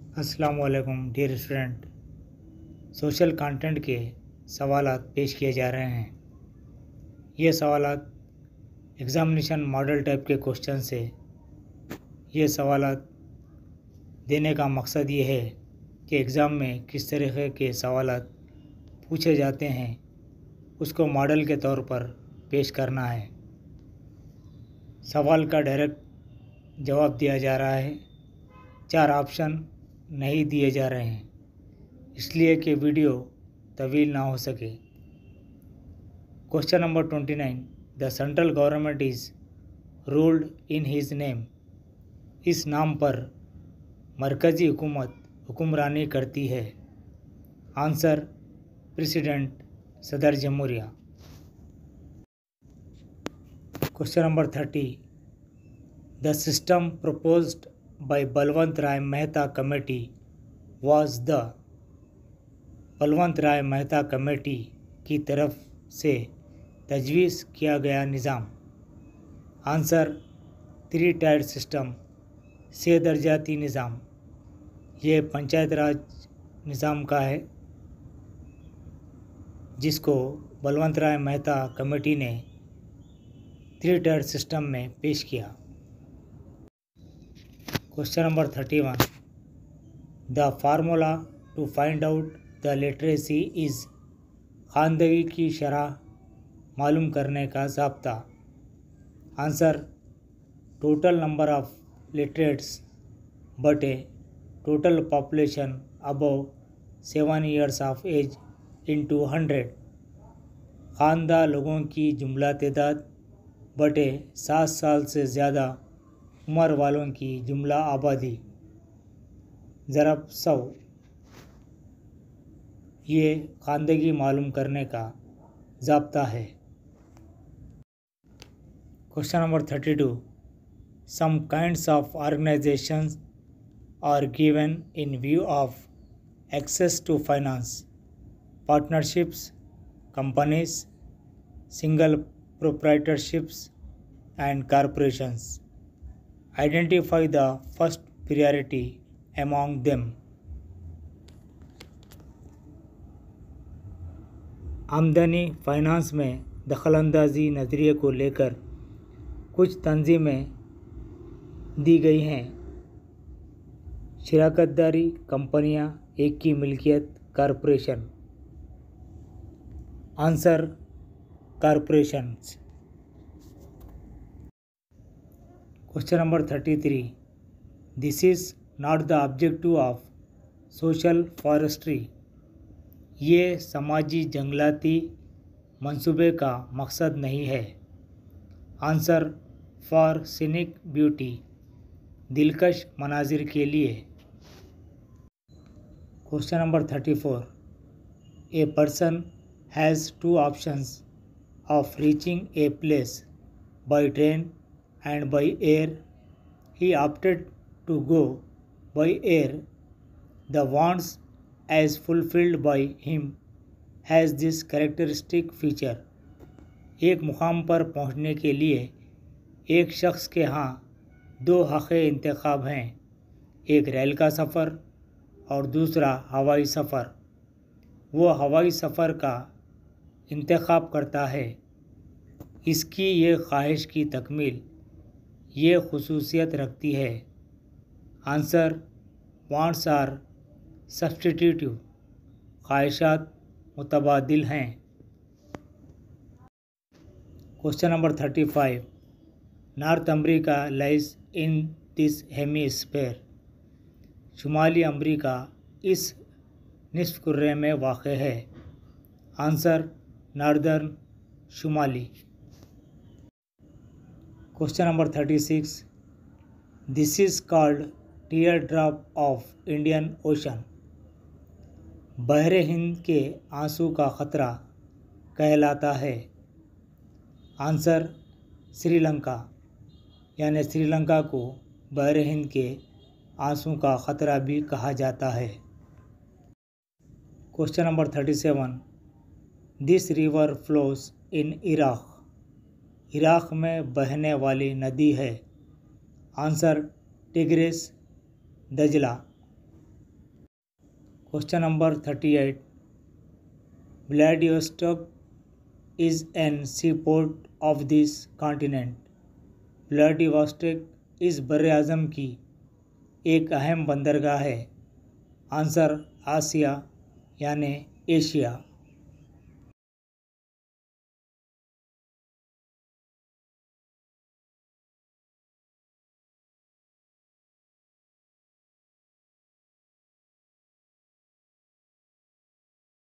अस्सलाम वालेकुम dear student. Social content के सवालात पेश किए जा रहे हैं। ये सवालात एग्ज़ामिनेशन मॉडल टाइप के क्वेश्चन से ये सवालात देने का मकसद ये है कि एग्ज़ाम में किस तरह के सवालात पूछे जाते हैं उसको मॉडल के तौर पर पेश करना है। सवाल का डायरेक्ट जवाब दिया जा रहा है, 4 ऑप्शन नहीं दिए जा रहे हैं इसलिए कि वीडियो तवील ना हो सके। Question number 29, the central government is ruled in his name. इस नाम पर मरकज़ी हुकूमत हुक्मरानी करती है। आंसर प्रेसिडेंट, सदर जमहूरिया। Question number 30, the system proposed by Balwant Rai Mehta committee was the। Balwant Rai Mehta committee की तरफ से तजवीज़ किया गया निज़ाम। आंसर 3 टायर सिस्टम, 6 दर्जाती निज़ाम। ये पंचायत राज निज़ाम का है जिसको बलवंत राय मेहता कमेटी ने 3 टायर सिस्टम में पेश किया। Question number 31, the formula to find out the literacy is. ख़वानदगी की शरह मालूम करने का ज़ाब्ता। Answer total number of literates बटे total population above 7 years of age into 100। ख़वानदा लोगों की जुमला तादाद बटे 7 साल से ज़्यादा उम्र वालों की जुमला आबादी ज़रब 100। ये ख़वानदगी मालूम करने का ज़ाब्ता है। Question number 32, some kinds of organisations are given in view of access to finance. Partnerships, companies, single proprietorships and corporations. Identify the first priority among them। आमदनी फाइनेंस में दखलंदाजी नज़रिए को लेकर कुछ तंजीमें दी गई हैं। शराकतदारी, कंपनियां, एक की मिल्कियत, corporation. Answer corporations. Question number 33, this is not the objective of social forestry. ये समाजी जंगलाती मंसूबे का मकसद नहीं है। आंसर फॉर सीनिक ब्यूटी, दिलकश मनाजिर के लिए। Question number 34, a person has 2 options of reaching a place by train and by air. He opted to go by air. The wants as fulfilled by him has this characteristic feature। एक मुकाम पर पहुंचने के लिए एक शख्स के यहाँ 2 हक़ इंतखाब हैं, एक रेल का सफ़र और दूसरा हवाई सफ़र। वो हवाई सफ़र का इंतखाब करता है। इसकी ये ख्वाहिश की तकमील ये खुसूसियत रखती है। आंसर वांट्स आर सब्स्टिट्यूटिव, ख्वाहिशात मुतबादिल हैं। Question number 35, North America lies in this hemisphere. शुमाली अमेरिका इस निस्फ़ कुर्रे में वाक़ है। आंसर नॉर्दर्न, शुमाली। Question number 36, this is called tear drop of Indian Ocean. बहरे हिंद के आंसू का ख़तरा कहलाता है। आंसर श्रीलंका, यानी श्रीलंका को बहरे हिंद के आंसू का ख़तरा भी कहा जाता है। Question number 37, this river flows in Iraq. Iraq में बहने वाली नदी है। आंसर टिग्रिस, दजला। Question number 38. Vladivostok is an seaport of this continent. Vladivostok इस बर्रे आज़म की एक अहम बंदरगाह है. आंसर आसिया यानी एशिया.